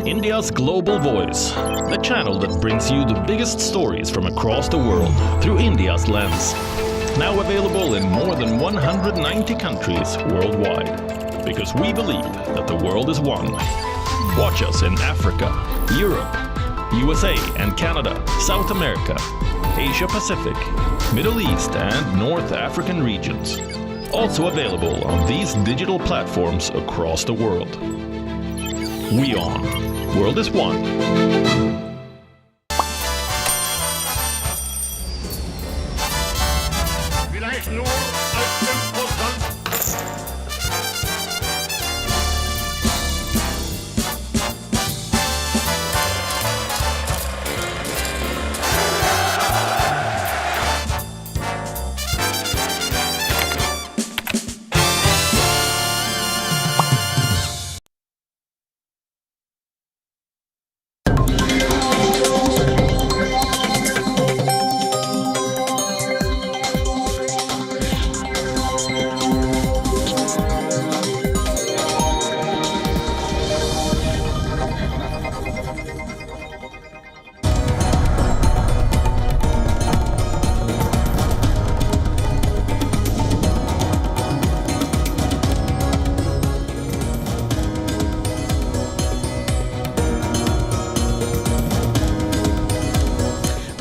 India's global voice, the channel that brings you the biggest stories from across the world through India's lens. Now available in more than 190 countries worldwide. Because we believe that the world is one. Watch us in Africa, Europe, USA and Canada, South America, Asia Pacific, Middle East and North African regions. Also available on these digital platforms across the world. WION. World is one.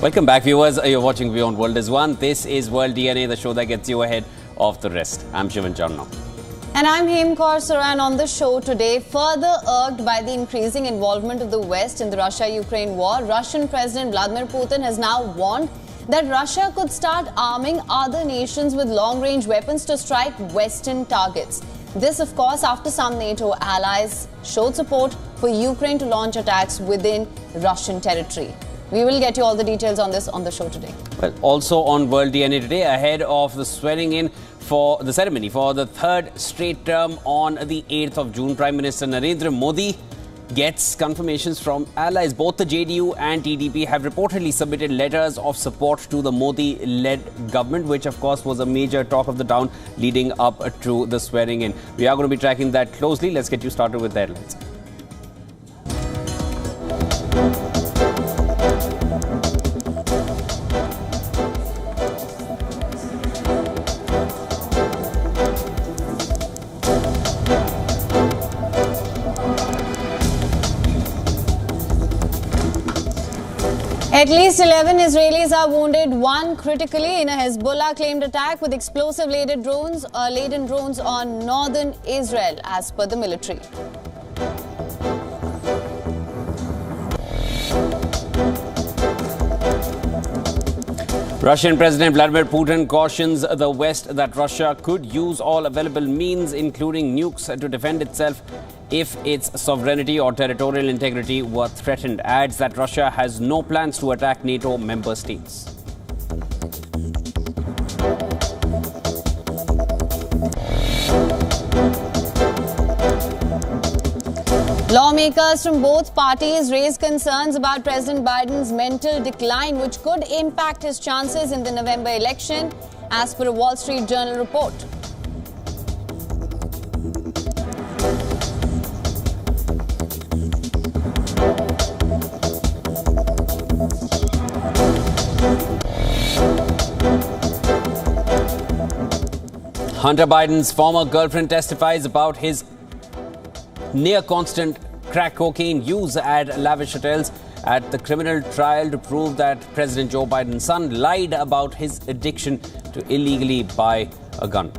Welcome back, viewers. You're watching WION World is One. This is World DNA, the show that gets you ahead of the rest. I'm Shivan Chandna. And I'm Hem Kaur Saran. On the show today, further irked by the increasing involvement of the West in the Russia-Ukraine war, Russian President Vladimir Putin has now warned that Russia could start arming other nations with long-range weapons to strike Western targets. This, of course, after some NATO allies showed support for Ukraine to launch attacks within Russian territory. We will get you all the details on this on the show today. Well, also on World DNA today, ahead of the swearing in for the ceremony for the third straight term on the 8th of June, Prime Minister Narendra Modi gets confirmations from allies. Both the JDU and TDP have reportedly submitted letters of support to the Modi-led government, which of course was a major talk of the town leading up to the swearing in. We are going to be tracking that closely. Let's get you started with the headlines. At least 11 Israelis are wounded, one critically in a Hezbollah-claimed attack with explosive-laden drones on northern Israel, as per the military. Russian President Vladimir Putin cautions the West that Russia could use all available means, including nukes, to defend itself if its sovereignty or territorial integrity were threatened. Adds that Russia has no plans to attack NATO member states. Lawmakers from both parties raised concerns about President Biden's mental decline, which could impact his chances in the November election, as per a Wall Street Journal report. Hunter Biden's former girlfriend testifies about his near-constant crack cocaine use at lavish hotels at the criminal trial to prove that President Joe Biden's son lied about his addiction to illegally buy a gun.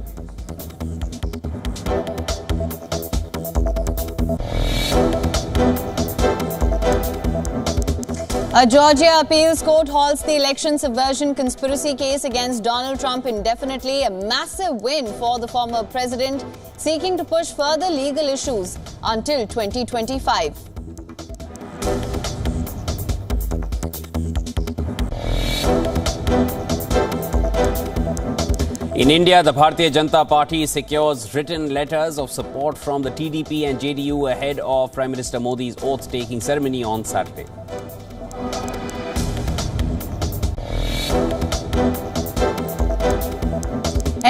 A Georgia appeals court halts the election subversion conspiracy case against Donald Trump indefinitely, a massive win for the former president, seeking to push further legal issues until 2025. In India, the Bharatiya Janata Party secures written letters of support from the TDP and JDU ahead of Prime Minister Modi's oath-taking ceremony on Saturday.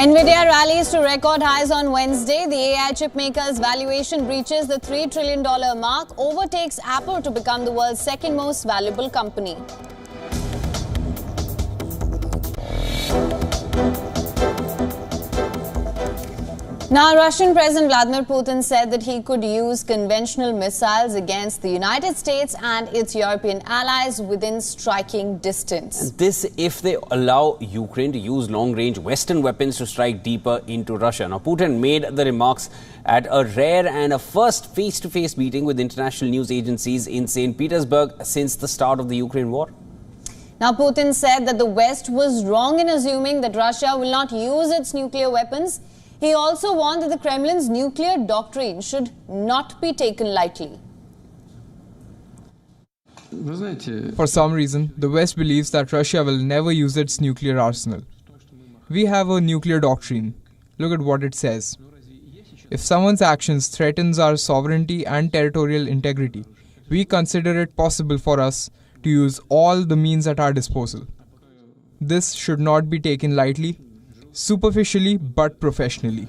Nvidia rallies to record highs on Wednesday. The AI chipmaker's valuation breaches the $3 trillion mark, overtakes Apple to become the world's second most valuable company. Now, Russian President Vladimir Putin said that he could use conventional missiles against the United States and its European allies within striking distance. And this if they allow Ukraine to use long-range Western weapons to strike deeper into Russia. Now, Putin made the remarks at a rare and a first face-to-face meeting with international news agencies in St. Petersburg since the start of the Ukraine war. Now, Putin said that the West was wrong in assuming that Russia will not use its nuclear weapons. He also warned that the Kremlin's nuclear doctrine should not be taken lightly. For some reason, the West believes that Russia will never use its nuclear arsenal. We have a nuclear doctrine. Look at what it says. If someone's actions threatens our sovereignty and territorial integrity, we consider it possible for us to use all the means at our disposal. This should not be taken lightly, superficially but professionally.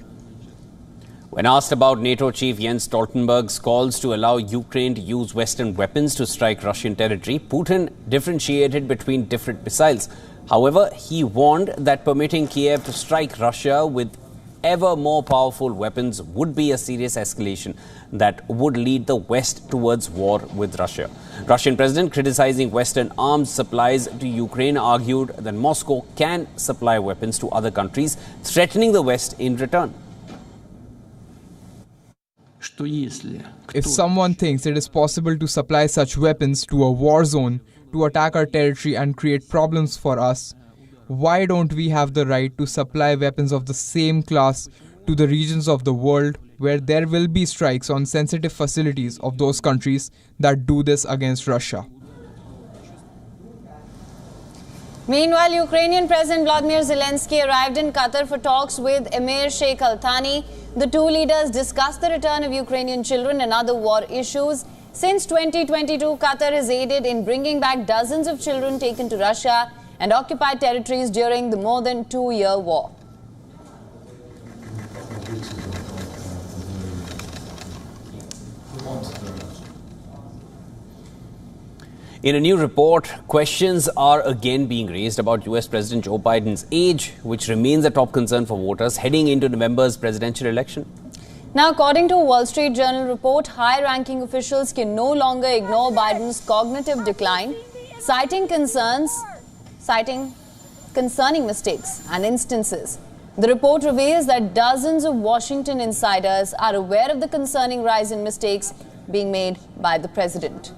When asked about NATO chief Jens Stoltenberg's calls to allow Ukraine to use Western weapons to strike Russian territory, Putin differentiated between different missiles. However, he warned that permitting Kiev to strike Russia with ever more powerful weapons would be a serious escalation that would lead the West towards war with Russia. Russian president, criticizing Western arms supplies to Ukraine, argued that Moscow can supply weapons to other countries, threatening the West in return. If someone thinks it is possible to supply such weapons to a war zone to attack our territory and create problems for us, why don't we have the right to supply weapons of the same class to the regions of the world where there will be strikes on sensitive facilities of those countries that do this against Russia? Meanwhile, Ukrainian President Vladimir Zelensky arrived in Qatar for talks with Emir Sheikh Al Thani. The two leaders discussed the return of Ukrainian children and other war issues. Since 2022, Qatar has aided in bringing back dozens of children taken to Russia and occupied territories during the more than 2-year war. In a new report, questions are again being raised about US President Joe Biden's age, which remains a top concern for voters heading into November's presidential election. Now, according to a Wall Street Journal report, high-ranking officials can no longer ignore Biden's cognitive decline, citing concerning mistakes and instances. The report reveals that dozens of Washington insiders are aware of the concerning rise in mistakes being made by the president.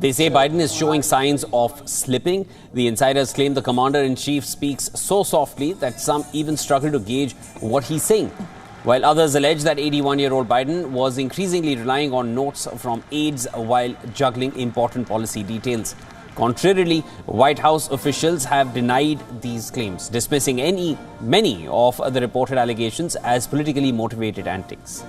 They say Biden is showing signs of slipping. The insiders claim the commander-in-chief speaks so softly that some even struggle to gauge what he's saying, while others allege that 81-year-old Biden was increasingly relying on notes from aides while juggling important policy details. Contrarily, White House officials have denied these claims, dismissing many of the reported allegations as politically motivated antics.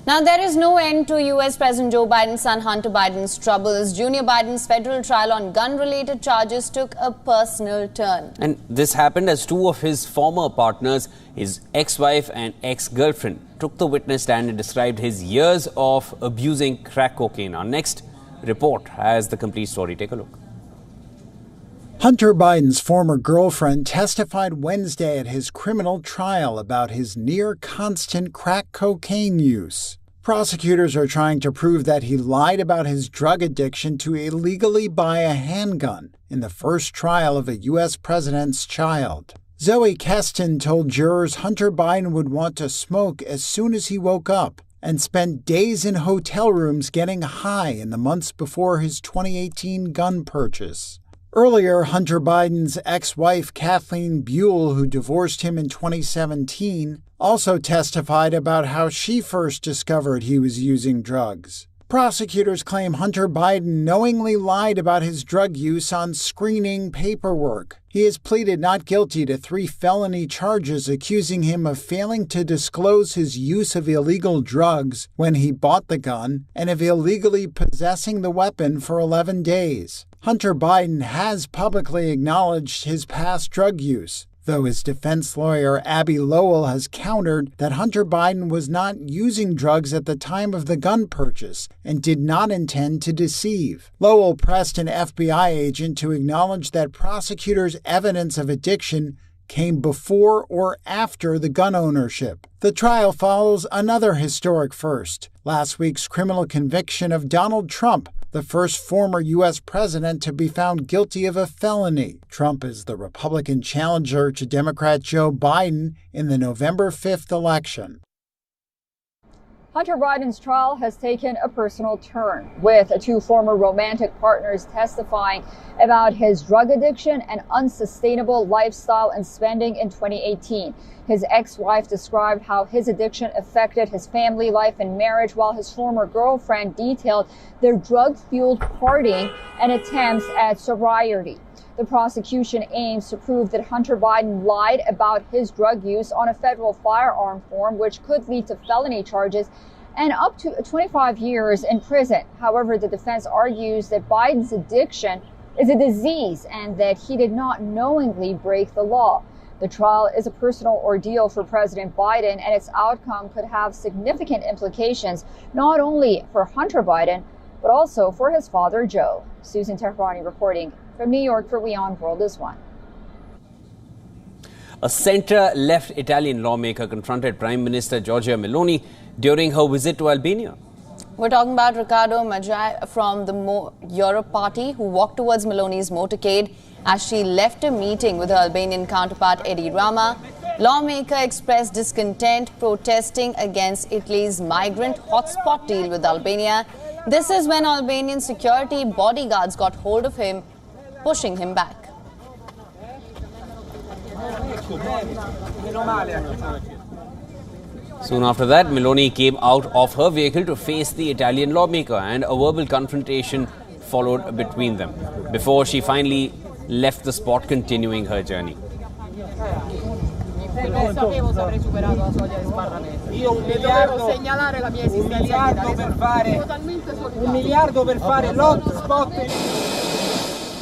Now, there is no end to US President Joe Biden's son Hunter Biden's troubles. Junior Biden's federal trial on gun-related charges took a personal turn. And this happened as two of his former partners, his ex-wife and ex-girlfriend, took the witness stand and described his years of abusing crack cocaine. Our next report has the complete story. Take a look. Hunter Biden's former girlfriend testified Wednesday at his criminal trial about his near-constant crack cocaine use. Prosecutors are trying to prove that he lied about his drug addiction to illegally buy a handgun in the first trial of a U.S. president's child. Zoe Keston told jurors Hunter Biden would want to smoke as soon as he woke up and spent days in hotel rooms getting high in the months before his 2018 gun purchase. Earlier, Hunter Biden's ex-wife Kathleen Buell, who divorced him in 2017, also testified about how she first discovered he was using drugs. Prosecutors claim Hunter Biden knowingly lied about his drug use on screening paperwork. He has pleaded not guilty to 3 felony charges accusing him of failing to disclose his use of illegal drugs when he bought the gun and of illegally possessing the weapon for 11 days. Hunter Biden has publicly acknowledged his past drug use, though his defense lawyer Abby Lowell has countered that Hunter Biden was not using drugs at the time of the gun purchase and did not intend to deceive. Lowell pressed an FBI agent to acknowledge that prosecutors' evidence of addiction came before or after the gun ownership. The trial follows another historic first: last week's criminal conviction of Donald Trump, the first former U.S. president to be found guilty of a felony. Trump is the Republican challenger to Democrat Joe Biden in the November 5th election. Hunter Biden's trial has taken a personal turn, with 2 former romantic partners testifying about his drug addiction and unsustainable lifestyle and spending in 2018. His ex-wife described how his addiction affected his family life and marriage, while his former girlfriend detailed their drug-fueled partying and attempts at sobriety. The prosecution aims to prove that Hunter Biden lied about his drug use on a federal firearm form, which could lead to felony charges and up to 25 years in prison. However, the defense argues that Biden's addiction is a disease and that he did not knowingly break the law. The trial is a personal ordeal for President Biden, and its outcome could have significant implications not only for Hunter Biden, but also for his father, Joe. Susan Tehrani reporting from New York for WION World This One. A centre-left Italian lawmaker confronted Prime Minister Giorgia Meloni during her visit to Albania. We're talking about Riccardo Maggi from the Europe Party, who walked towards Meloni's motorcade as she left a meeting with her Albanian counterpart Edi Rama. Lawmaker expressed discontent, protesting against Italy's migrant hotspot deal with Albania. This is when Albanian security bodyguards got hold of him, pushing him back. Soon after that, Meloni came out of her vehicle to face the Italian lawmaker, and a verbal confrontation followed between them before she finally left the spot, continuing her journey.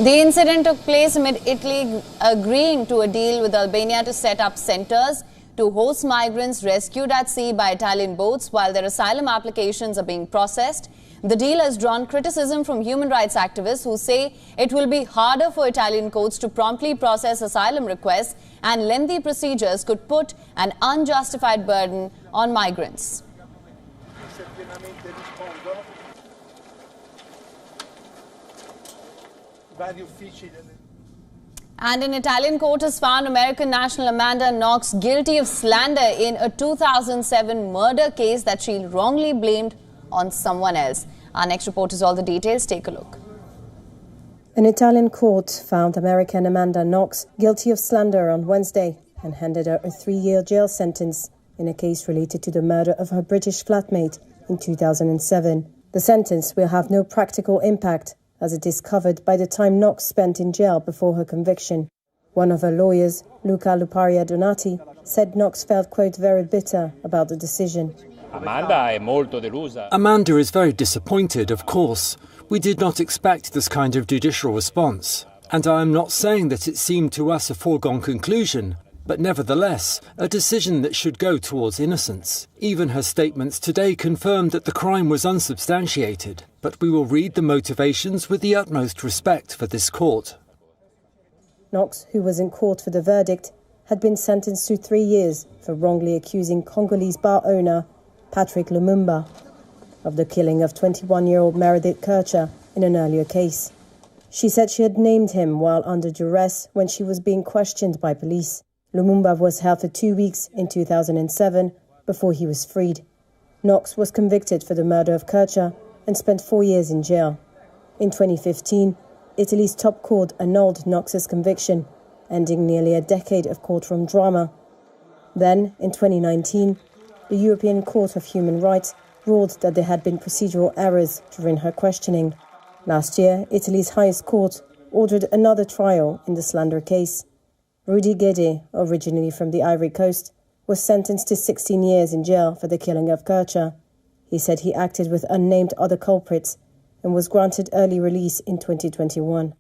The incident took place amid Italy agreeing to a deal with Albania to set up centers to host migrants rescued at sea by Italian boats while their asylum applications are being processed. The deal has drawn criticism from human rights activists who say it will be harder for Italian courts to promptly process asylum requests, and lengthy procedures could put an unjustified burden on migrants. And an Italian court has found American national Amanda Knox guilty of slander in a 2007 murder case that she wrongly blamed on someone else. Our next report is all the details. Take a look. An Italian court found American Amanda Knox guilty of slander on Wednesday and handed her a 3-year jail sentence in a case related to the murder of her British flatmate in 2007. The sentence will have no practical impact, as it is covered by the time Knox spent in jail before her conviction. One of her lawyers, Luca Luparia Donati, said Knox felt, quote, very bitter about the decision. Amanda is very disappointed, of course. We did not expect this kind of judicial response. And I am not saying that it seemed to us a foregone conclusion, but nevertheless, a decision that should go towards innocence. Even her statements today confirmed that the crime was unsubstantiated, but we will read the motivations with the utmost respect for this court. Knox, who was in court for the verdict, had been sentenced to 3 years for wrongly accusing Congolese bar owner Patrick Lumumba of the killing of 21-year-old Meredith Kircher in an earlier case. She said she had named him while under duress when she was being questioned by police. Lumumba was held for 2 weeks in 2007 before he was freed. Knox was convicted for the murder of Kircher and spent 4 years in jail. In 2015, Italy's top court annulled Knox's conviction, ending nearly a decade of courtroom drama. Then, in 2019, the European Court of Human Rights ruled that there had been procedural errors during her questioning. Last year, Italy's highest court ordered another trial in the slander case. Rudy Gede, originally from the Ivory Coast, was sentenced to 16 years in jail for the killing of Kircher. He said he acted with unnamed other culprits and was granted early release in 2021.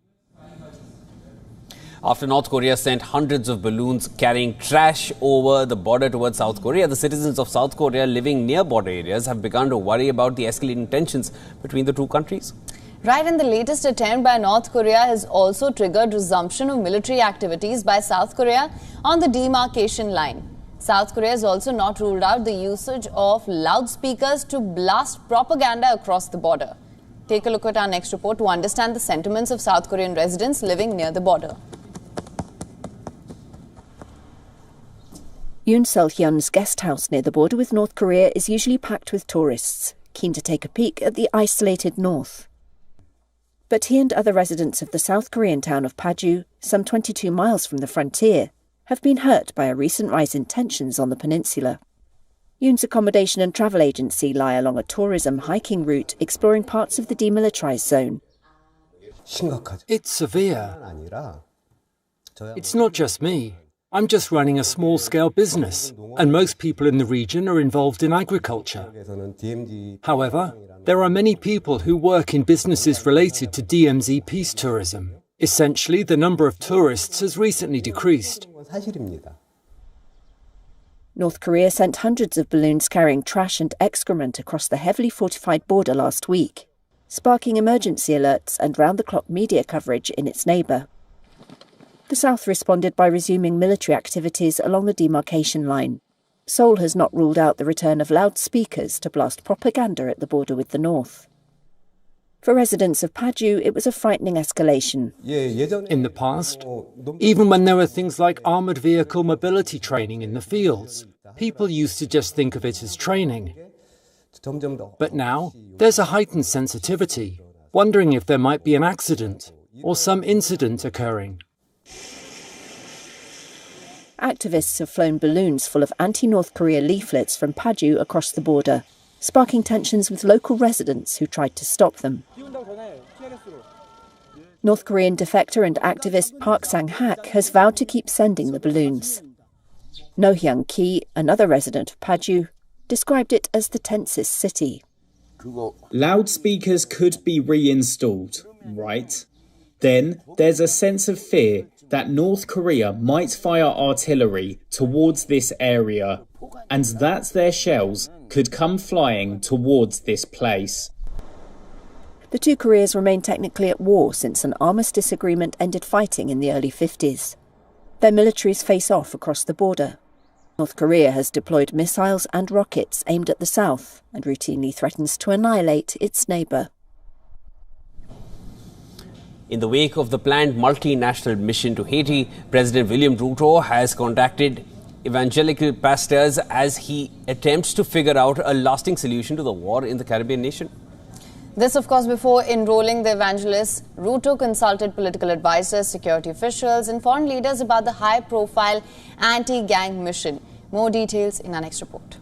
After North Korea sent hundreds of balloons carrying trash over the border towards South Korea, the citizens of South Korea living near border areas have begun to worry about the escalating tensions between the two countries. Right, and the latest attempt by North Korea has also triggered resumption of military activities by South Korea on the demarcation line. South Korea has also not ruled out the usage of loudspeakers to blast propaganda across the border. Take a look at our next report to understand the sentiments of South Korean residents living near the border. Yoon Seol-hyun's guest house near the border with North Korea is usually packed with tourists, keen to take a peek at the isolated north. But he and other residents of the South Korean town of Paju, some 22 miles from the frontier, have been hurt by a recent rise in tensions on the peninsula. Yoon's accommodation and travel agency lie along a tourism hiking route exploring parts of the demilitarized zone. It's severe. It's not just me. I'm just running a small-scale business, and most people in the region are involved in agriculture. However, there are many people who work in businesses related to DMZ peace tourism. Essentially, the number of tourists has recently decreased. North Korea sent hundreds of balloons carrying trash and excrement across the heavily fortified border last week, sparking emergency alerts and round-the-clock media coverage in its neighbour. The South responded by resuming military activities along the demarcation line. Seoul has not ruled out the return of loudspeakers to blast propaganda at the border with the North. For residents of Paju, it was a frightening escalation. In the past, even when there were things like armoured vehicle mobility training in the fields, people used to just think of it as training. But now, there's a heightened sensitivity, wondering if there might be an accident or some incident occurring. Activists have flown balloons full of anti-North Korea leaflets from Paju across the border, sparking tensions with local residents who tried to stop them. North Korean defector and activist Park Sang-hak has vowed to keep sending the balloons. No Hyung-ki, another resident of Paju, described it as the tensest city. Loudspeakers could be reinstalled, right? Then there's a sense of fear that North Korea might fire artillery towards this area, and that their shells could come flying towards this place. The two Koreas remain technically at war since an armistice agreement ended fighting in the early 50s. Their militaries face off across the border. North Korea has deployed missiles and rockets aimed at the south and routinely threatens to annihilate its neighbour. In the wake of the planned multinational mission to Haiti, President William Ruto has contacted evangelical pastors as he attempts to figure out a lasting solution to the war in the Caribbean nation. This, of course, before enrolling the evangelists, Ruto consulted political advisors, security officials and foreign leaders about the high-profile anti-gang mission. More details in our next report.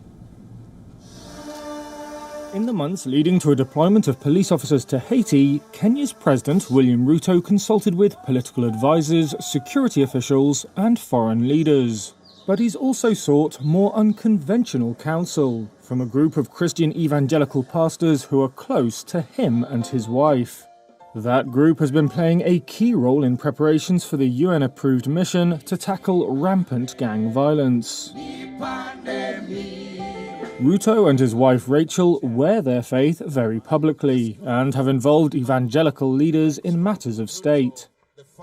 In the months leading to a deployment of police officers to Haiti, Kenya's President William Ruto consulted with political advisors, security officials and foreign leaders. But he's also sought more unconventional counsel from a group of Christian evangelical pastors who are close to him and his wife. That group has been playing a key role in preparations for the UN-approved mission to tackle rampant gang violence. Ruto and his wife Rachel wear their faith very publicly and have involved evangelical leaders in matters of state.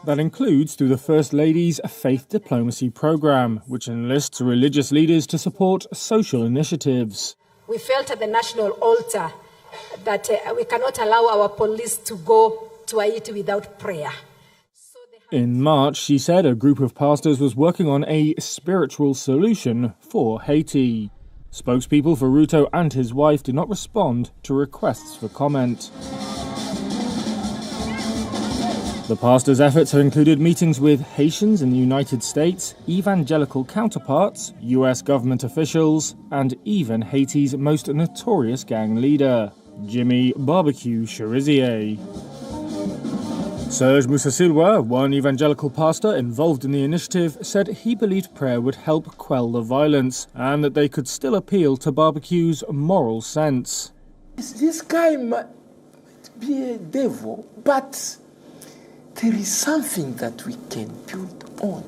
That includes through the First Lady's faith diplomacy program, which enlists religious leaders to support social initiatives. We felt at the national altar that we cannot allow our police to go to Haiti without prayer. In March, she said a group of pastors was working on a spiritual solution for Haiti. Spokespeople for Ruto and his wife did not respond to requests for comment. The pastor's efforts have included meetings with Haitians in the United States, evangelical counterparts, US government officials, and even Haiti's most notorious gang leader, Jimmy Barbecue Cherizier. Serge Moussasilwa, one evangelical pastor involved in the initiative, said he believed prayer would help quell the violence and that they could still appeal to Barbecue's moral sense. This guy might be a devil, but there is something that we can build on.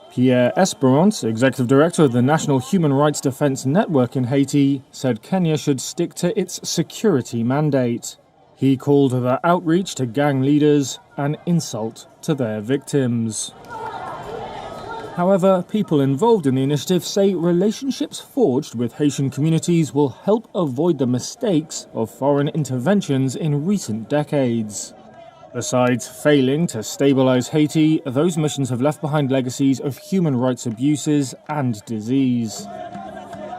Pierre Esperance, executive director of the National Human Rights Defense Network in Haiti, said Kenya should stick to its security mandate. He called the outreach to gang leaders an insult to their victims. However, people involved in the initiative say relationships forged with Haitian communities will help avoid the mistakes of foreign interventions in recent decades. Besides failing to stabilize Haiti, those missions have left behind legacies of human rights abuses and disease.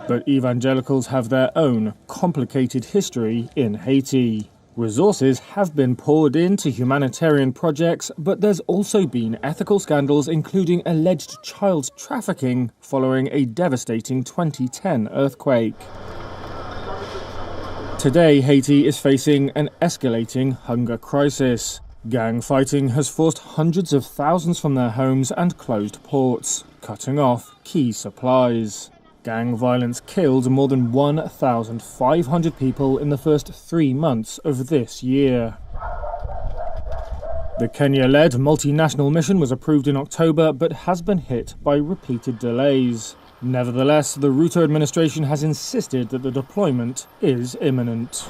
But evangelicals have their own complicated history in Haiti. Resources have been poured into humanitarian projects, but there's also been ethical scandals, including alleged child trafficking following a devastating 2010 earthquake. Today, Haiti is facing an escalating hunger crisis. Gang fighting has forced hundreds of thousands from their homes and closed ports, cutting off key supplies. Gang violence killed more than 1,500 people in the first 3 months of this year. The Kenya-led multinational mission was approved in October but has been hit by repeated delays. Nevertheless, the Ruto administration has insisted that the deployment is imminent.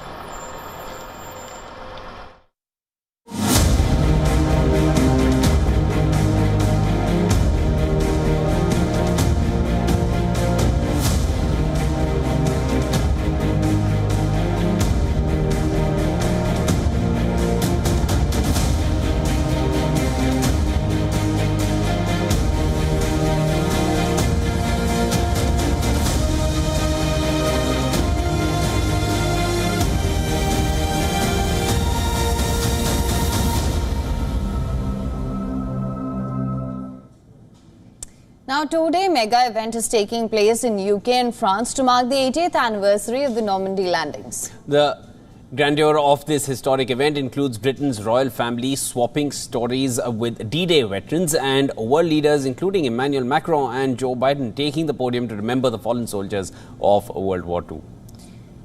Now, two-day mega event is taking place in UK and France to mark the 80th anniversary of the Normandy landings. The grandeur of this historic event includes Britain's royal family swapping stories with D-Day veterans and world leaders including Emmanuel Macron and Joe Biden taking the podium to remember the fallen soldiers of World War II.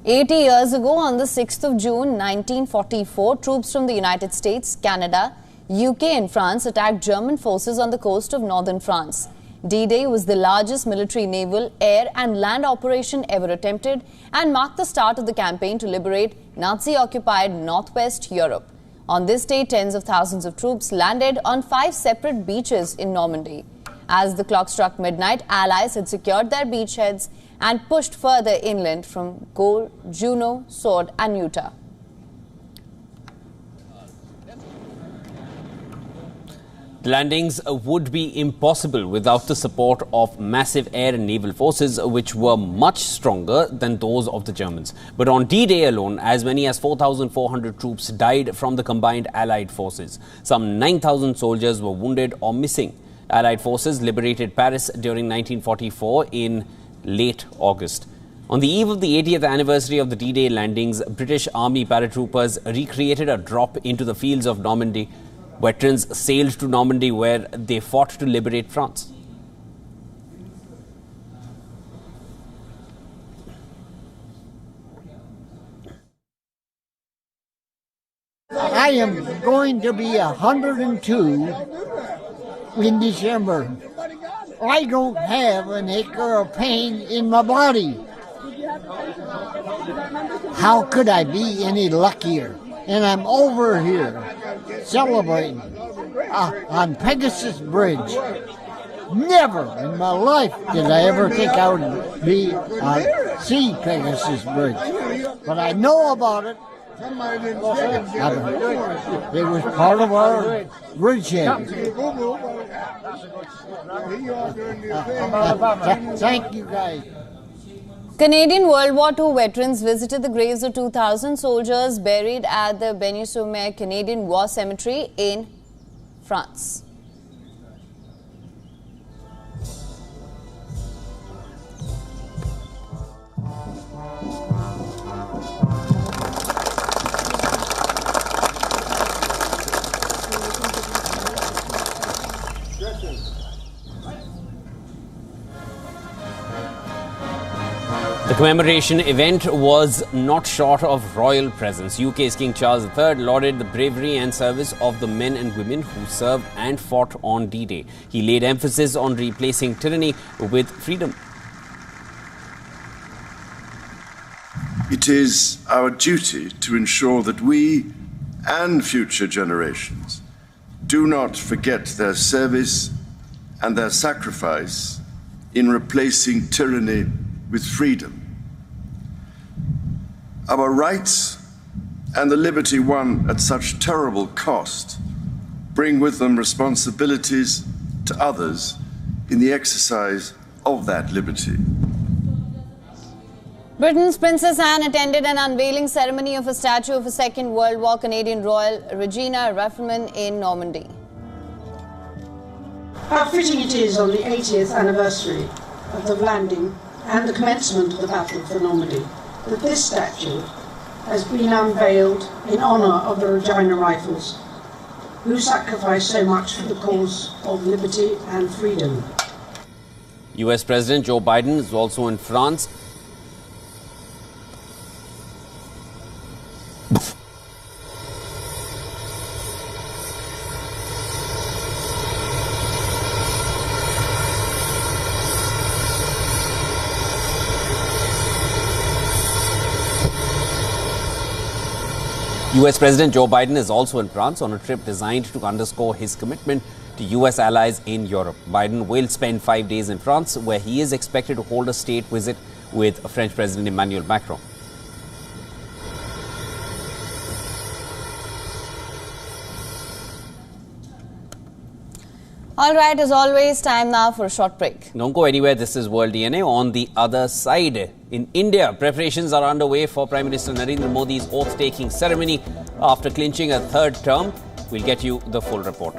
80 years ago, on the 6th of June 1944, troops from the United States, Canada, UK and France attacked German forces on the coast of northern France. D-Day was the largest military, naval, air and land operation ever attempted and marked the start of the campaign to liberate Nazi-occupied northwest Europe. On this day, tens of thousands of troops landed on 5 separate beaches in Normandy. As the clock struck midnight, Allies had secured their beachheads and pushed further inland from Goal, Juno, Sword and Utah. The landings would be impossible without the support of massive air and naval forces, which were much stronger than those of the Germans. But on D-Day alone, as many as 4,400 troops died from the combined Allied forces. Some 9,000 soldiers were wounded or missing. Allied forces liberated Paris during 1944 in late August. On the eve of the 80th anniversary of the D-Day landings, British Army paratroopers recreated a drop into the fields of Normandy. Veterans sailed to Normandy where they fought to liberate France. I am going to be 102 in December. I don't have an acre of pain in my body. How could I be any luckier? And I'm over here celebrating on Pegasus Bridge. Never in my life did I ever think I would be see Pegasus Bridge. But I know about it. It was part of our bridgehead. Thank you, guys. Canadian World War II veterans visited the graves of 2,000 soldiers buried at the Beny-sur-Mer Canadian War Cemetery in France. The commemoration event was not short of royal presence. UK's King Charles III lauded the bravery and service of the men and women who served and fought on D-Day. He laid emphasis on replacing tyranny with freedom. It is our duty to ensure that we and future generations do not forget their service and their sacrifice in replacing tyranny with freedom. Our rights and the liberty won at such terrible cost bring with them responsibilities to others in the exercise of that liberty. Britain's Princess Anne attended an unveiling ceremony of a statue of a Second World War Canadian Royal Regina Refrain in Normandy. How fitting it is on the 80th anniversary of the landing and the commencement of the Battle for Normandy that this statue has been unveiled in honour of the Regina Rifles, who sacrificed so much for the cause of liberty and freedom. US President Joe Biden is also in France. US President Joe Biden is also in France on a trip designed to underscore his commitment to US allies in Europe. Biden will spend 5 days in France, where he is expected to hold a state visit with French President Emmanuel Macron. All right, as always, time now for a short break. Don't go anywhere. This is World DNA. On the other side, in India, preparations are underway for Prime Minister Narendra Modi's oath-taking ceremony after clinching a third term. We'll get you the full report.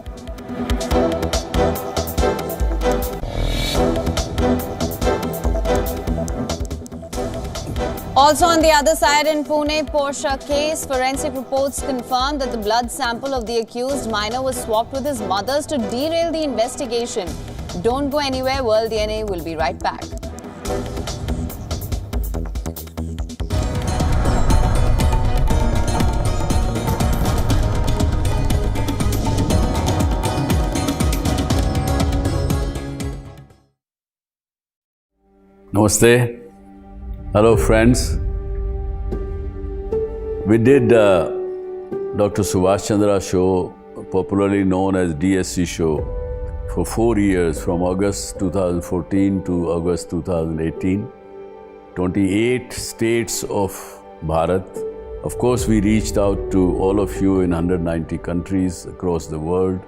Also on the other side, in Pune Porsche case, forensic reports confirmed that the blood sample of the accused minor was swapped with his mother's to derail the investigation. Don't go anywhere. World DNA will be right back. Namaste. Hello friends. We did Dr. Subhash Chandra show, popularly known as DSC show, for 4 years, from August 2014 to August 2018. 28 states of Bharat. Of course, we reached out to all of you in 190 countries across the world.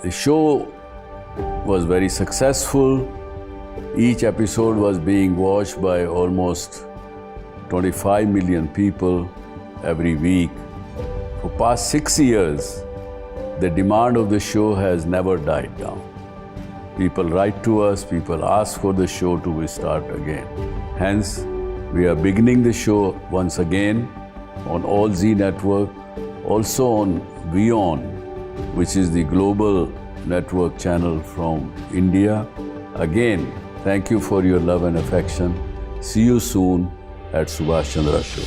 The show was very successful. Each episode was being watched by almost 25 million people every week. For past 6 years, the demand of the show has never died down. People write to us, people ask for the show to restart again. Hence, we are beginning the show once again on All Z Network, also on WION, which is the global network channel from India. Again, thank you for your love and affection. See you soon at Subhash Chandra Show.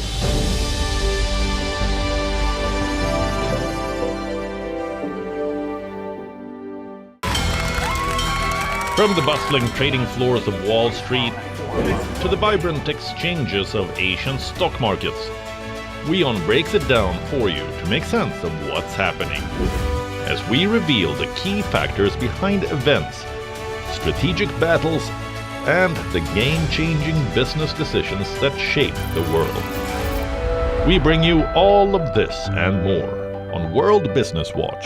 From the bustling trading floors of Wall Street to the vibrant exchanges of Asian stock markets, WION breaks it down for you to make sense of what's happening, as we reveal the key factors behind events, strategic battles, and the game-changing business decisions that shape the world. We bring you all of this and more on World Business Watch.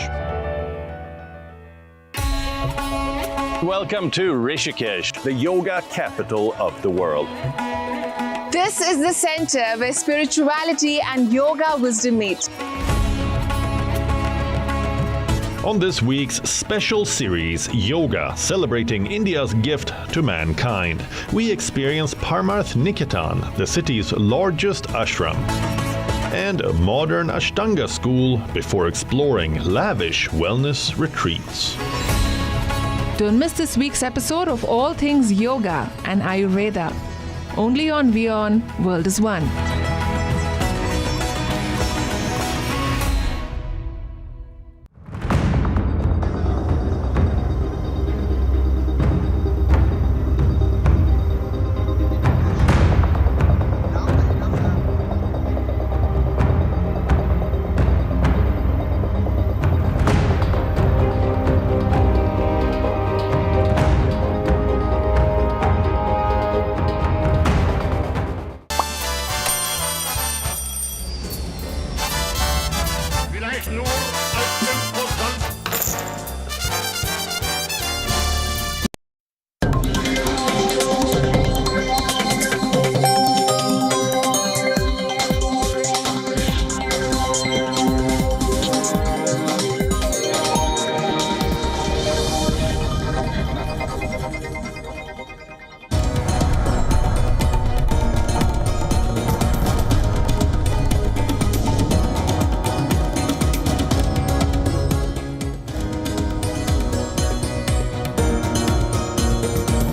Welcome to Rishikesh, the yoga capital of the world. This is the center where spirituality and yoga wisdom meet. On this week's special series, Yoga, celebrating India's gift to mankind, we experience Parmarth Niketan, the city's largest ashram, and a modern Ashtanga school before exploring lavish wellness retreats. Don't miss this week's episode of All Things Yoga and Ayurveda. Only on WION World is One.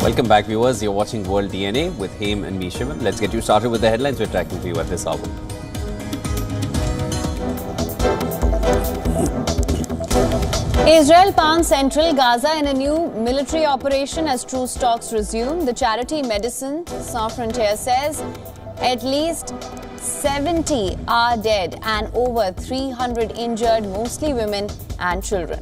Welcome back, viewers. You're watching World DNA with Haim and me, Shivan. Let's get you started with the headlines we're tracking for you at this hour. Israel pounds central Gaza in a new military operation as truce talks resume. The charity Medicine Sans Frontières says at least 70 are dead and over 300 injured, mostly women and children.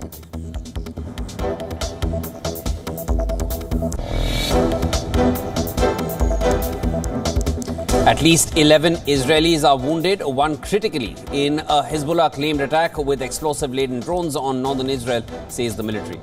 At least 11 Israelis are wounded, one critically, in a Hezbollah-claimed attack with explosive-laden drones on northern Israel, says the military.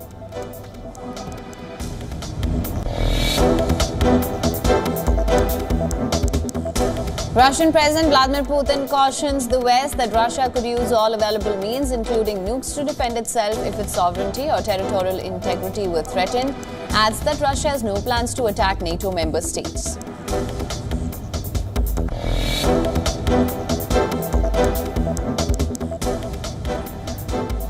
Russian President Vladimir Putin cautions the West that Russia could use all available means, including nukes, to defend itself if its sovereignty or territorial integrity were threatened. Adds that Russia has no plans to attack NATO member states.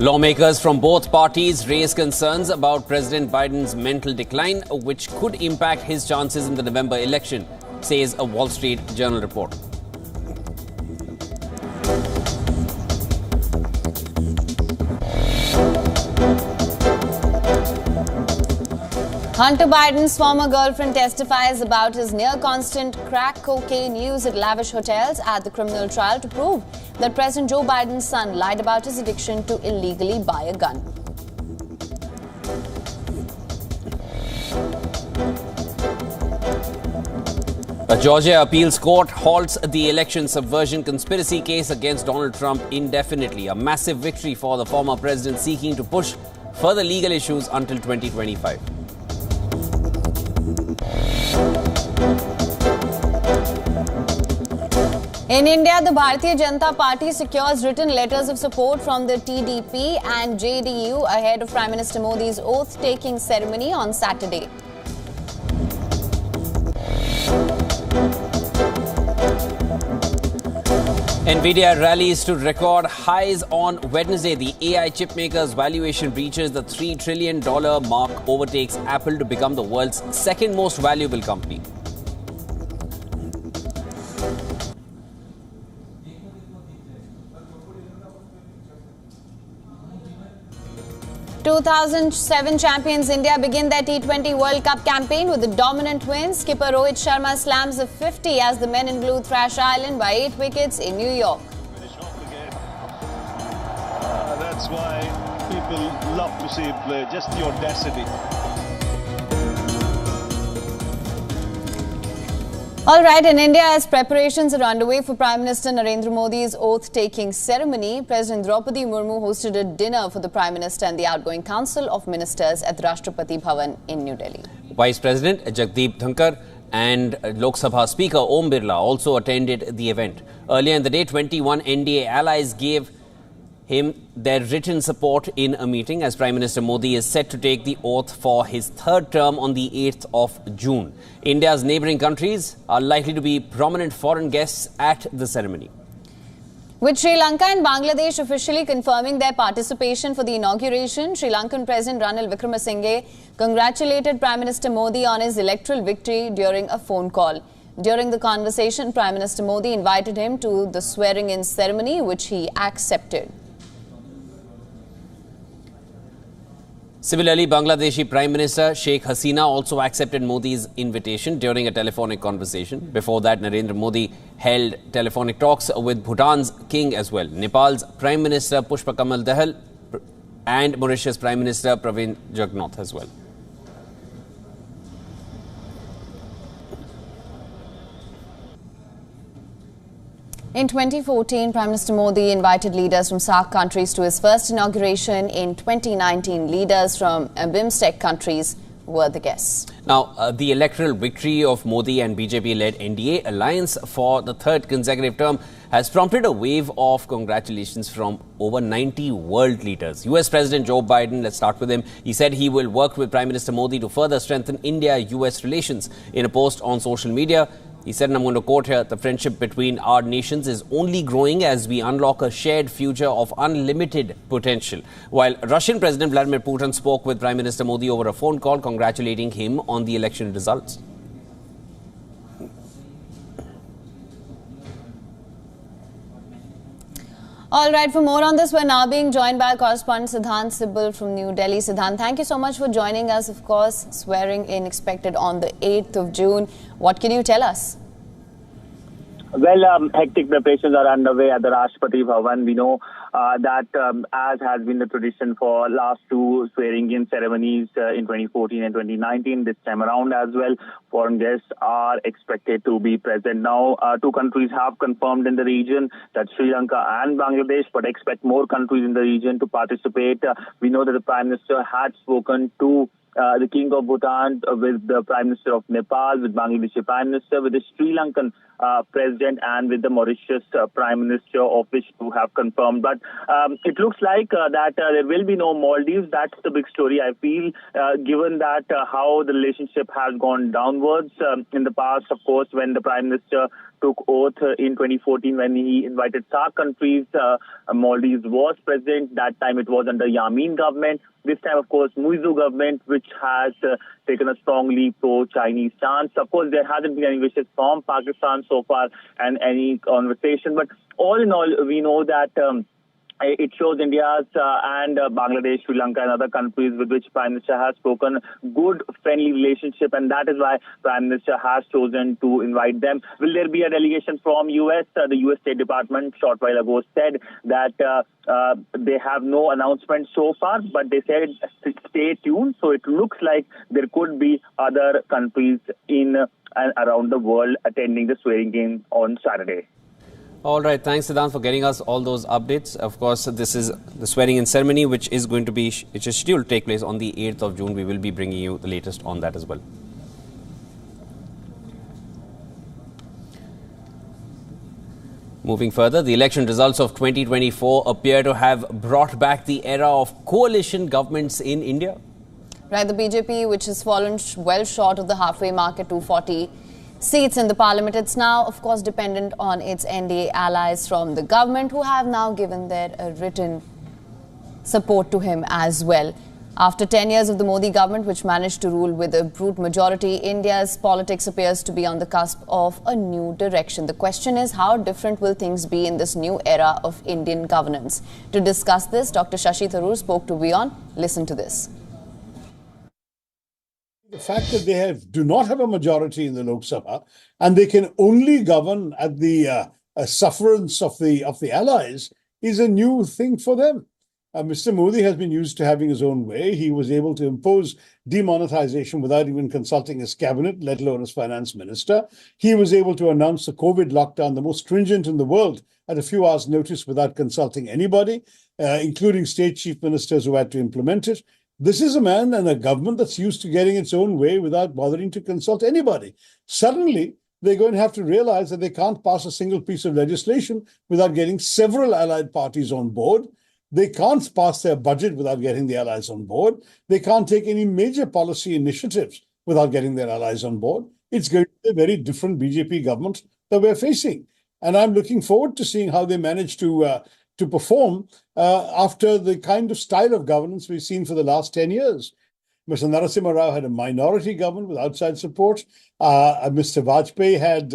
Lawmakers from both parties raise concerns about President Biden's mental decline, which could impact his chances in the November election, says a Wall Street Journal report. Hunter Biden's former girlfriend testifies about his near-constant crack cocaine use at lavish hotels at the criminal trial to prove that President Joe Biden's son lied about his addiction to illegally buy a gun. A Georgia appeals court halts the election subversion conspiracy case against Donald Trump indefinitely. A massive victory for the former president, seeking to push further legal issues until 2025. In India, the Bharatiya Janata Party secures written letters of support from the TDP and JDU ahead of Prime Minister Modi's oath-taking ceremony on Saturday. Nvidia rallies to record highs on Wednesday. The AI chipmaker's valuation reaches the $3 trillion mark, overtakes Apple to become the world's second most valuable company. 2007 champions India begin their T20 World Cup campaign with a dominant win. Skipper Rohit Sharma slams a 50 as the men in blue thrash Ireland by 8 wickets in New York. That's why people love to see him play, just the audacity. All right, in India, as preparations are underway for Prime Minister Narendra Modi's oath-taking ceremony, President Draupadi Murmu hosted a dinner for the Prime Minister and the outgoing Council of Ministers at the Rashtrapati Bhavan in New Delhi. Vice President Jagdeep Dhankar and Lok Sabha Speaker Om Birla also attended the event. Earlier in the day, 21 NDA allies gave him their written support in a meeting as Prime Minister Modi is set to take the oath for his third term on the 8th of June. India's neighbouring countries are likely to be prominent foreign guests at the ceremony. With Sri Lanka and Bangladesh officially confirming their participation for the inauguration, Sri Lankan President Ranil Wickremesinghe congratulated Prime Minister Modi on his electoral victory during a phone call. During the conversation, Prime Minister Modi invited him to the swearing-in ceremony, which he accepted. Similarly, Bangladeshi Prime Minister Sheikh Hasina also accepted Modi's invitation during a telephonic conversation. Before that, Narendra Modi held telephonic talks with Bhutan's king as well, Nepal's Prime Minister Pushpa Kamal Dahal and Mauritius Prime Minister Pravin Jugnauth as well. In 2014, Prime Minister Modi invited leaders from SAARC countries to his first inauguration. In 2019, leaders from BIMSTEC countries were the guests. Now, the electoral victory of Modi and BJP-led NDA alliance for the third consecutive term has prompted a wave of congratulations from over 90 world leaders. US President Joe Biden, let's start with him. He said he will work with Prime Minister Modi to further strengthen India-US relations. In a post on social media, he said, and I'm going to quote here, the friendship between our nations is only growing as we unlock a shared future of unlimited potential. While Russian President Vladimir Putin spoke with Prime Minister Modi over a phone call, congratulating him on the election results. All right, for more on this, we're now being joined by correspondent Siddhant Sibal from New Delhi. Siddhant, thank you so much for joining us. Of course, swearing in expected on the 8th of June. What can you tell us? Well, hectic preparations are underway at the Rashtrapati Bhavan. We know that as has been the tradition for last two swearing-in ceremonies in 2014 and 2019, this time around as well, foreign guests are expected to be present. Now, two countries have confirmed in the region, that Sri Lanka and Bangladesh, but expect more countries in the region to participate. We know that the Prime Minister had spoken to the King of Bhutan, with the Prime Minister of Nepal, with Bangladeshi Prime Minister, with the Sri Lankan President, and with the Mauritius Prime Minister, of which two have confirmed. But it looks like that there will be no Maldives. That's the big story, I feel, given that how the relationship has gone downwards. In the past, of course, when the Prime Minister took oath in 2014 when he invited SAARC countries, Maldives was present. That time it was under Yamin government. This time, of course, Muizu government, which has taken a strongly pro-Chinese stance. Of course, there hasn't been any wishes from Pakistan so far and any conversation. But all in all, we know that it shows India's and Bangladesh, Sri Lanka and other countries with which Prime Minister has spoken good, friendly relationship, and that is why Prime Minister has chosen to invite them. Will there be a delegation from US? The US State Department short while ago said that they have no announcement so far, but they said stay tuned. So it looks like there could be other countries in and around the world attending the swearing-in on Saturday. All right, thanks Siddhant for getting us all those updates. Of course, this is the swearing-in ceremony, which is going to be scheduled to take place on the 8th of June. We will be bringing you the latest on that as well. Moving further, the election results of 2024 appear to have brought back the era of coalition governments in India. Right, the BJP, which has fallen well short of the halfway mark at 240 seats in the parliament, it's now, of course, dependent on its NDA allies from the government, who have now given their written support to him as well. After 10 years of the Modi government, which managed to rule with a brute majority, India's politics appears to be on the cusp of a new direction. The question is, how different will things be in this new era of Indian governance? To discuss this, Dr. Shashi Tharoor spoke to WION. Listen to this. The fact that they do not have a majority in the Lok Sabha and they can only govern at the sufferance of the allies is a new thing for them. Mr. Modi has been used to having his own way. He was able to impose demonetization without even consulting his cabinet, let alone his finance minister. He was able to announce the COVID lockdown, the most stringent in the world, at a few hours' notice without consulting anybody, including state chief ministers who had to implement it. This is a man and a government that's used to getting its own way without bothering to consult anybody. Suddenly, they're going to have to realize that they can't pass a single piece of legislation without getting several allied parties on board. They can't pass their budget without getting the allies on board. They can't take any major policy initiatives without getting their allies on board. It's going to be a very different BJP government that we're facing. And I'm looking forward to seeing how they manage to perform after the kind of style of governance we've seen for the last 10 years. Mr. Narasimha Rao had a minority government with outside support. Mr. Vajpayee had,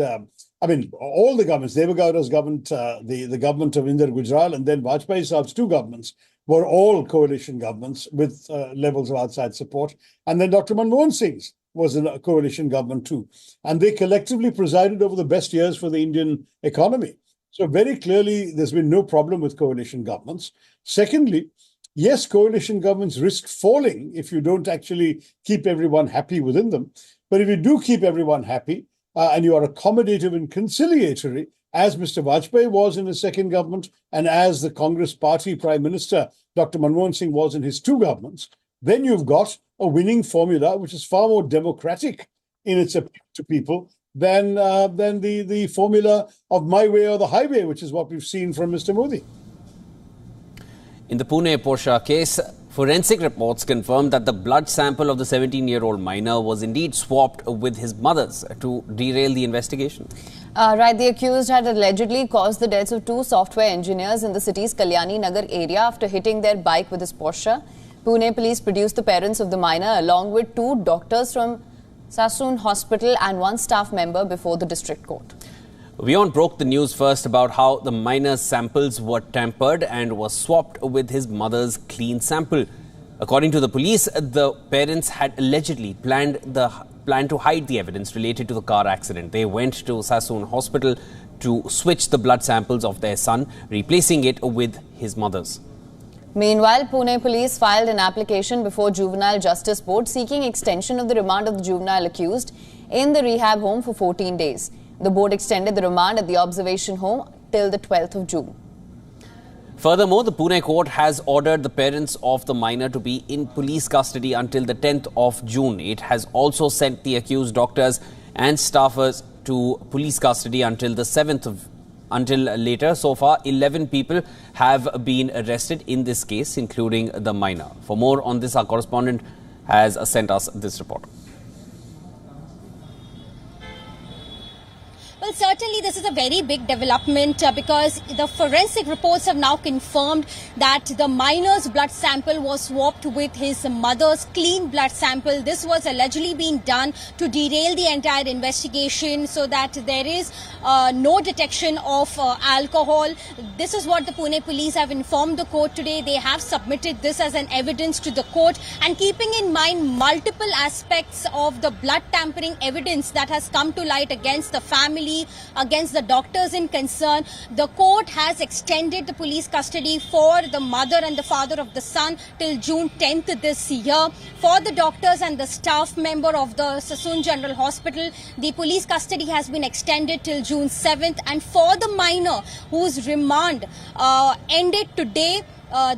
all the governments, Deva Gowda's government, the government of Inder Gujral, and then Vajpayee Saab's two governments were all coalition governments with levels of outside support. And then Dr. Manmohan Singh's was a coalition government too. And they collectively presided over the best years for the Indian economy. So very clearly, there's been no problem with coalition governments. Secondly, yes, coalition governments risk falling if you don't actually keep everyone happy within them. But if you do keep everyone happy and you are accommodative and conciliatory, as Mr. Vajpayee was in his second government and as the Congress Party Prime Minister, Dr. Manmohan Singh, was in his two governments, then you've got a winning formula which is far more democratic in its appeal to people than the formula of my way or the highway, which is what we've seen from Mr. Modi. In the Pune Porsche case, forensic reports confirmed that the blood sample of the 17-year-old minor was indeed swapped with his mother's to derail the investigation. The accused had allegedly caused the deaths of two software engineers in the city's Kalyani Nagar area after hitting their bike with his Porsche. Pune police produced the parents of the minor along with two doctors from Sassoon Hospital and one staff member before the district court. WION broke the news first about how the minor's samples were tampered and was swapped with his mother's clean sample. According to the police, the parents had allegedly planned to hide the evidence related to the car accident. They went to Sassoon Hospital to switch the blood samples of their son, replacing it with his mother's. Meanwhile, Pune police filed an application before Juvenile Justice Board seeking extension of the remand of the juvenile accused in the rehab home for 14 days. The board extended the remand at the observation home till the 12th of June. Furthermore, the Pune court has ordered the parents of the minor to be in police custody until the 10th of June. It has also sent the accused doctors and staffers to police custody until later. So far, 11 people have been arrested in this case, including the minor. For more on this, our correspondent has sent us this report. Well, certainly this is a very big development because the forensic reports have now confirmed that the minor's blood sample was swapped with his mother's clean blood sample. This was allegedly being done to derail the entire investigation so that there is no detection of alcohol. This is what the Pune police have informed the court today. They have submitted this as an evidence to the court, and keeping in mind multiple aspects of the blood tampering evidence that has come to light against the family, against the doctors in concern, the court has extended the police custody for the mother and the father of the son till June 10th this year. For the doctors and the staff member of the Sassoon General Hospital, the police custody has been extended till June 7th. And for the minor whose remand ended today,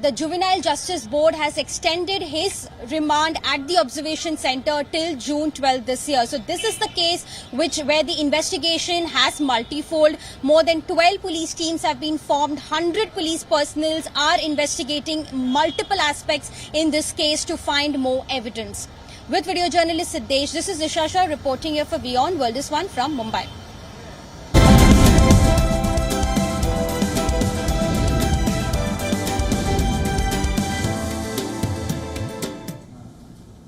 the Juvenile Justice Board has extended his remand at the observation center till June 12th this year. So this is the case where the investigation has multifold. More than 12 police teams have been formed. 100 police personnel are investigating multiple aspects in this case to find more evidence. With video journalist Siddesh, this is Nisha Shah reporting here for WION World is One from Mumbai.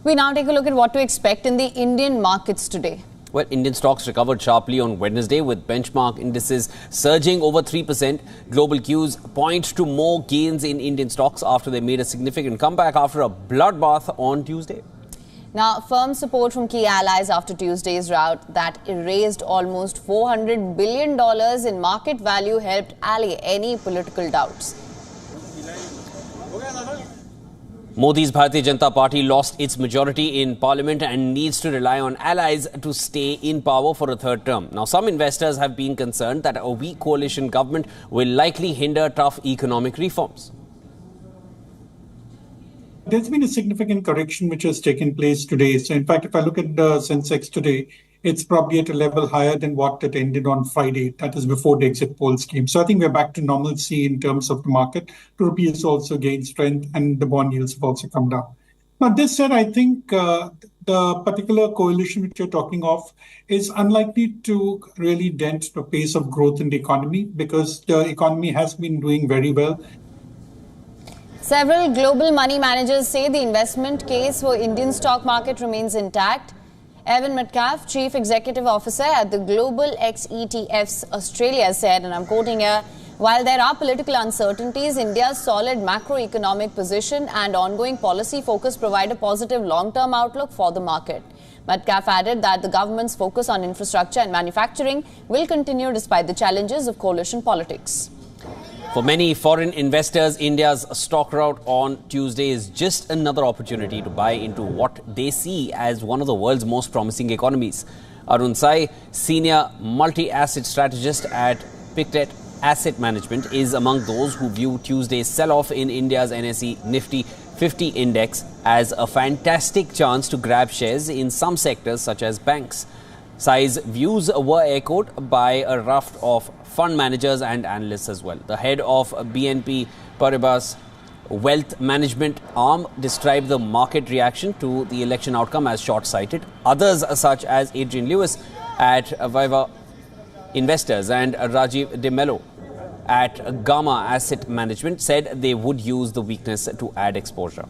We now take a look at what to expect in the Indian markets today. Well, Indian stocks recovered sharply on Wednesday with benchmark indices surging over 3%. Global cues point to more gains in Indian stocks after they made a significant comeback after a bloodbath on Tuesday. Now, firm support from key allies after Tuesday's rout that erased almost $400 billion in market value helped allay any political doubts. Modi's Bharatiya Janata Party lost its majority in parliament and needs to rely on allies to stay in power for a third term. Now, some investors have been concerned that a weak coalition government will likely hinder tough economic reforms. There's been a significant correction which has taken place today. So in fact, if I look at the Sensex today, it's probably at a level higher than what it ended on Friday. That is before the exit polls came. So I think we're back to normalcy in terms of the market. The rupee has also gained strength and the bond yields have also come down. Now, this said, I think the particular coalition which you're talking of is unlikely to really dent the pace of growth in the economy because the economy has been doing very well. Several global money managers say the investment case for Indian stock market remains intact. Evan Metcalf, Chief Executive Officer at the Global X ETFs Australia said, and I'm quoting here, while there are political uncertainties, India's solid macroeconomic position and ongoing policy focus provide a positive long-term outlook for the market. Metcalf added that the government's focus on infrastructure and manufacturing will continue despite the challenges of coalition politics. For many foreign investors, India's stock rout on Tuesday is just another opportunity to buy into what they see as one of the world's most promising economies. Arun Sai, senior multi-asset strategist at Pictet Asset Management, is among those who view Tuesday's sell-off in India's NSE Nifty 50 index as a fantastic chance to grab shares in some sectors such as banks. Sai's views were echoed by a raft of fund managers and analysts as well. The head of BNP Paribas Wealth Management arm described the market reaction to the election outcome as short-sighted. Others, such as Adrian Lewis at Viva Investors and Rajiv De Mello at Gamma Asset Management, said they would use the weakness to add exposure.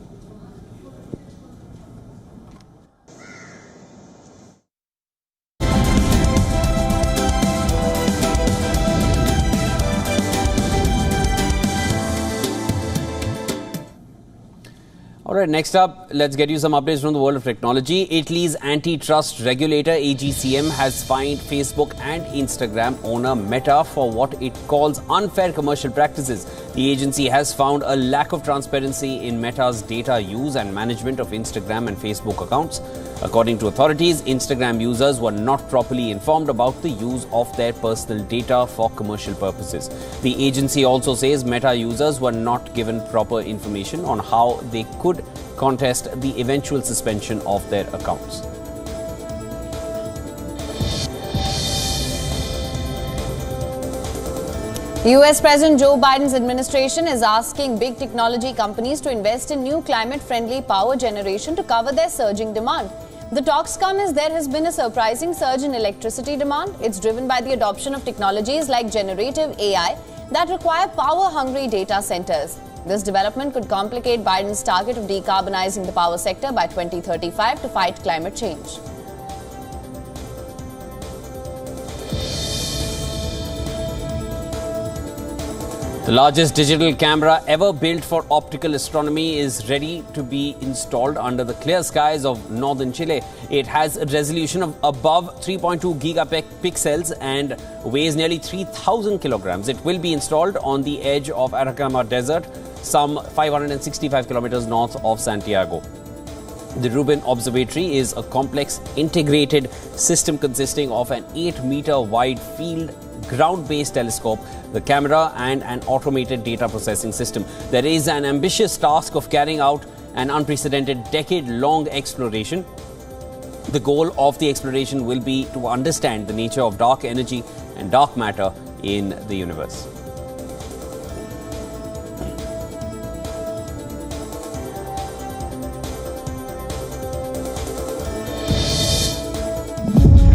All right, next up, let's get you some updates from the world of technology. Italy's antitrust regulator AGCM has fined Facebook and Instagram owner Meta for what it calls unfair commercial practices. The agency has found a lack of transparency in Meta's data use and management of Instagram and Facebook accounts. According to authorities, Instagram users were not properly informed about the use of their personal data for commercial purposes. The agency also says Meta users were not given proper information on how they could contest the eventual suspension of their accounts. US President Joe Biden's administration is asking big technology companies to invest in new climate-friendly power generation to cover their surging demand. The talks come as there has been a surprising surge in electricity demand. It's driven by the adoption of technologies like generative AI that require power-hungry data centers. This development could complicate Biden's target of decarbonizing the power sector by 2035 to fight climate change. The largest digital camera ever built for optical astronomy is ready to be installed under the clear skies of northern Chile. It has a resolution of above 3.2 gigapixels and weighs nearly 3,000 kilograms. It will be installed on the edge of Atacama Desert, some 565 kilometers north of Santiago. The Rubin Observatory is a complex integrated system consisting of an 8-meter wide field ground-based telescope, the camera and an automated data processing system. There is an ambitious task of carrying out an unprecedented decade-long exploration. The goal of the exploration will be to understand the nature of dark energy and dark matter in the universe.